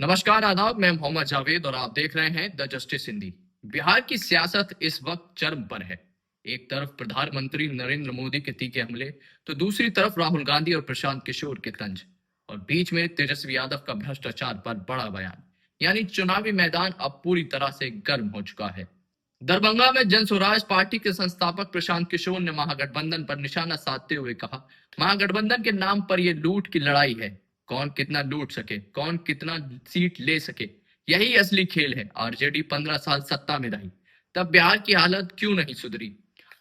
नमस्कार आदाब, मैं मोहम्मद जावेद और आप देख रहे हैं द जस्टिस हिंदी। बिहार की सियासत इस वक्त चरम पर है। एक तरफ प्रधानमंत्री नरेंद्र मोदी के तीखे हमले, तो दूसरी तरफ राहुल गांधी और प्रशांत किशोर के तंज, और बीच में तेजस्वी यादव का भ्रष्टाचार पर बड़ा बयान। यानी चुनावी मैदान अब पूरी तरह से गर्म हो चुका है। दरभंगा में जन स्वराज पार्टी के संस्थापक प्रशांत किशोर ने महागठबंधन पर निशाना साधते हुए कहा, महागठबंधन के नाम पर यह लूट की लड़ाई है। कौन कितना लूट सके, कौन कितना सीट ले सके, यही असली खेल है। आरजेडी 15 साल सत्ता में रही, तब बिहार की हालत क्यों नहीं सुधरी?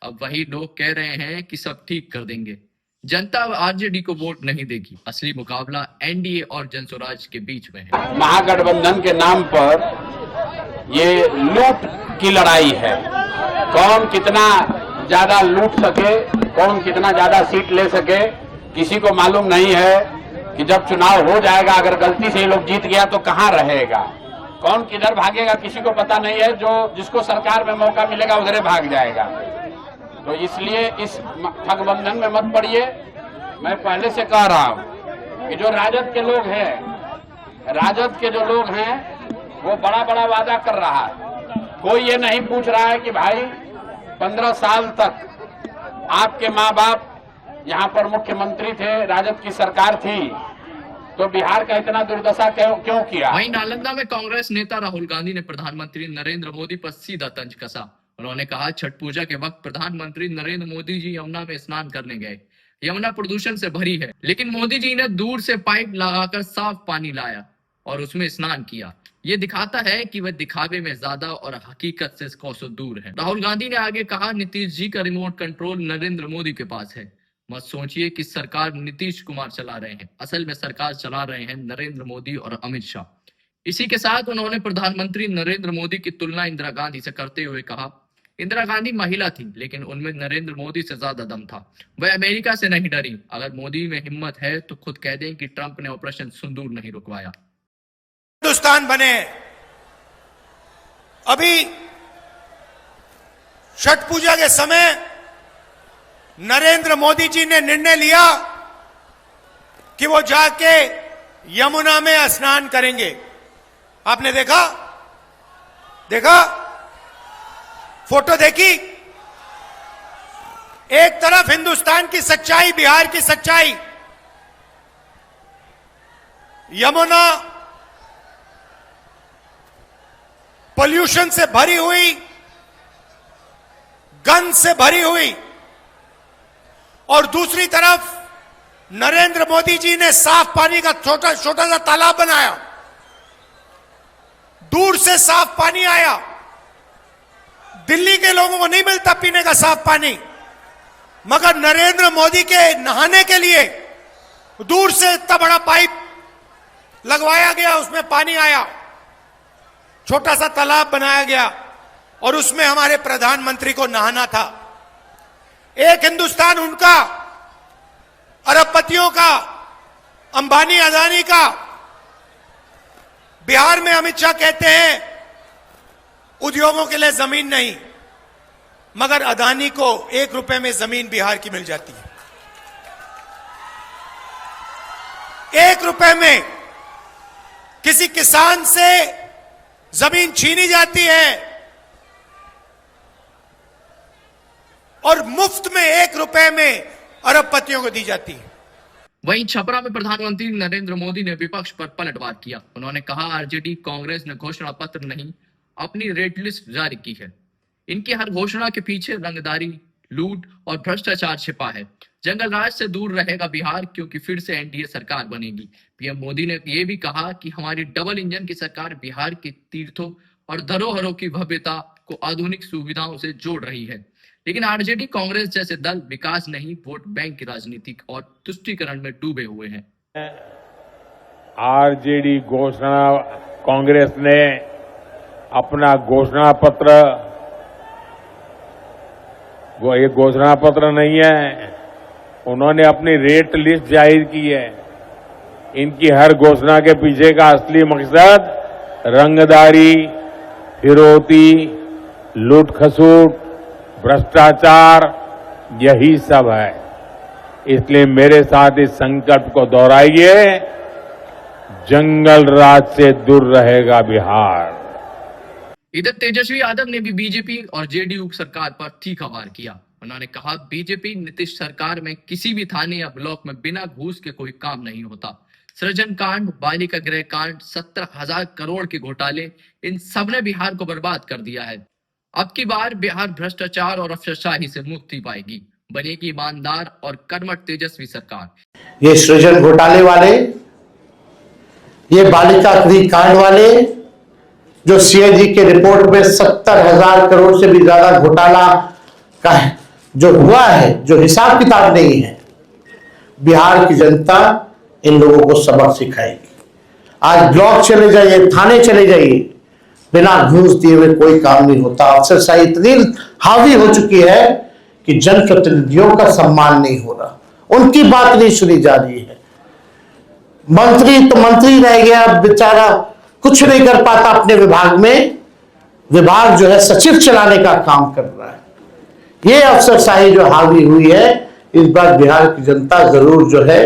अब वही लोग कह रहे हैं कि सब ठीक कर देंगे। जनता आरजेडी को वोट नहीं देगी। असली मुकाबला एनडीए और जन स्वराज के बीच में है। महागठबंधन के नाम पर ये लूट की लड़ाई है। कौन कितना ज्यादा लूट सके, कौन कितना ज्यादा सीट ले सके, किसी को मालूम नहीं है कि जब चुनाव हो जाएगा अगर गलती से ये लोग जीत गया तो कहां रहेगा, कौन किधर भागेगा, किसी को पता नहीं है। जो जिसको सरकार में मौका मिलेगा उधरे भाग जाएगा। तो इसलिए इस ठगबंधन में मत पड़िए। मैं पहले से कह रहा हूं कि जो राजद के लोग हैं, राजद के जो लोग हैं वो बड़ा बड़ा वादा कर रहा है। कोई ये नहीं पूछ रहा है कि भाई 15 साल तक आपके माँ बाप यहाँ पर मुख्यमंत्री थे, राजद की सरकार थी, तो बिहार का इतना दुर्दशा क्यों किया। वहीं नालंदा में कांग्रेस नेता राहुल गांधी ने प्रधानमंत्री नरेंद्र मोदी पर सीधा तंज कसा। उन्होंने कहा, छठ पूजा के वक्त प्रधानमंत्री नरेंद्र मोदी जी यमुना में स्नान करने गए। यमुना प्रदूषण से भरी है, लेकिन मोदी जी ने दूर से पाइप लगाकर साफ पानी लाया और उसमें स्नान किया। ये दिखाता है कि वह दिखावे में ज्यादा और हकीकत से कोसों दूर है। राहुल गांधी ने आगे कहा, नीतीश जी का रिमोट कंट्रोल नरेंद्र मोदी के पास है। मत सोचिए कि सरकार नीतीश कुमार चला रहे हैं, असल में सरकार चला रहे हैं नरेंद्र मोदी और अमित शाह। इसी के साथ उन्होंने प्रधानमंत्री नरेंद्र मोदी की तुलना इंदिरा गांधी से करते हुए कहा, इंदिरा गांधी महिला थी, लेकिन उनमें नरेंद्र मोदी से ज्यादा दम था। वह अमेरिका से नहीं डरी। अगर मोदी में हिम्मत है तो खुद कह दें कि ट्रंप ने ऑपरेशन सिंदूर नहीं रुकवाया। हिंदुस्तान बने। अभी छठ पूजा के समय नरेंद्र मोदी जी ने निर्णय लिया कि वो जाके यमुना में स्नान करेंगे। आपने देखा फोटो देखी? एक तरफ हिंदुस्तान की सच्चाई, बिहार की सच्चाई, यमुना पोल्यूशन से भरी हुई, गंद से भरी हुई, और दूसरी तरफ नरेंद्र मोदी जी ने साफ पानी का छोटा सा तालाब बनाया। दूर से साफ पानी आया। दिल्ली के लोगों को नहीं मिलता पीने का साफ पानी, मगर नरेंद्र मोदी के नहाने के लिए दूर से इतना बड़ा पाइप लगवाया गया, उसमें पानी आया, छोटा सा तालाब बनाया गया और उसमें हमारे प्रधानमंत्री को नहाना था। एक हिंदुस्तान उनका, अरबपतियों का, अंबानी अदानी का। बिहार में अमित शाह कहते हैं उद्योगों के लिए जमीन नहीं, मगर अदानी को 1 रुपए में जमीन बिहार की मिल जाती है। 1 रुपए में किसी किसान से जमीन छीनी जाती है और मुफ्त में 1 रुपए में अरबपतियों को दी जाती है। वहीं छपरा में प्रधानमंत्री नरेंद्र मोदी ने विपक्ष पर पलटवार किया। उन्होंने कहा, आरजेडी कांग्रेस ने घोषणा पत्र नहीं, अपनी रेड लिस्ट जारी की है। इनकी हर घोषणा के पीछे रंगदारी, लूट और भ्रष्टाचार छिपा है। जंगल राज से दूर रहेगा बिहार, क्योंकि फिर से एनडीए सरकार बनेगी। पीएम मोदी ने यह भी कहा कि हमारी डबल इंजन की सरकार बिहार के तीर्थों और धरोहरों की भव्यता को आधुनिक सुविधाओं से जोड़ रही है। लेकिन आरजेडी कांग्रेस जैसे दल विकास नहीं, वोट बैंक की राजनीति और तुष्टीकरण में डूबे हुए हैं। आरजेडी घोषणा, कांग्रेस ने अपना घोषणा पत्र, वो एक घोषणा पत्र नहीं है, उन्होंने अपनी रेट लिस्ट जाहिर की है। इनकी हर घोषणा के पीछे का असली मकसद रंगदारी, फिरौती, लूट खसूट, भ्रष्टाचार, यही सब है। इसलिए मेरे साथ इस संकल्प को दोहराइए, जंगल राज से दूर रहेगा बिहार। इधर तेजस्वी यादव ने भी बीजेपी और जेडीयू सरकार पर तीखा वार किया। उन्होंने कहा, बीजेपी नीतीश सरकार में किसी भी थाने या ब्लॉक में बिना घूस के कोई काम नहीं होता। सृजन कांड, बालिका गृह कांड, 17,000 करोड़ के घोटाले, इन सब ने बिहार को बर्बाद कर दिया है। अब की बार बिहार भ्रष्टाचार और अफसरशाही से मुक्ति पाएगी। बनेगी ईमानदार और कर्मठ तेजस्वी सरकार। ये सृजन घोटाले वाले, ये बालिका गृह कांड वाले, जो सीएजी के रिपोर्ट में 70,000 करोड़ से भी ज्यादा घोटाला का जो हुआ है, जो हिसाब किताब नहीं है, बिहार की जनता इन लोगों को सबक सिखाएगी। आज ब्लॉक चले जाइए, थाने चले जाइए, बिना घूस दिए हुए कोई काम नहीं होता। अफसरशाही इतनी हावी हो चुकी है कि जनप्रतिनिधियों का सम्मान नहीं हो रहा, उनकी बात नहीं सुनी जा रही है। मंत्री तो मंत्री रह गया, बेचारा कुछ नहीं कर पाता अपने विभाग में। विभाग जो है सचिव चलाने का काम कर रहा है। ये अफसरशाही जो हावी हुई है, इस बार बिहार की जनता जरूर जो है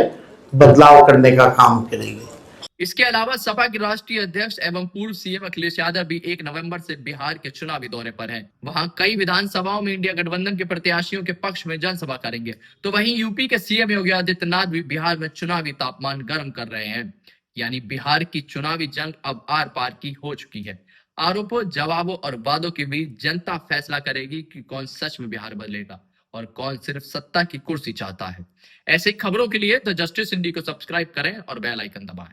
बदलाव करने का काम करेगी। इसके अलावा सपा के राष्ट्रीय अध्यक्ष एवं पूर्व सीएम अखिलेश यादव भी 1 नवंबर से बिहार के चुनावी दौरे पर हैं। वहां कई विधानसभाओं में इंडिया गठबंधन के प्रत्याशियों के पक्ष में जनसभा करेंगे। तो वहीं यूपी के सीएम योगी आदित्यनाथ भी बिहार में चुनावी तापमान गर्म कर रहे हैं। यानी बिहार की चुनावी जंग अब आर पार की हो चुकी है। आरोपों, जवाबों और वादों के बीच जनता फैसला करेगी कि कौन सच में बिहार बदलेगा और कौन सिर्फ सत्ता की कुर्सी चाहता है। ऐसी खबरों के लिए द जस्टिस हिंदी को सब्सक्राइब करें और बेल आइकन दबाएं।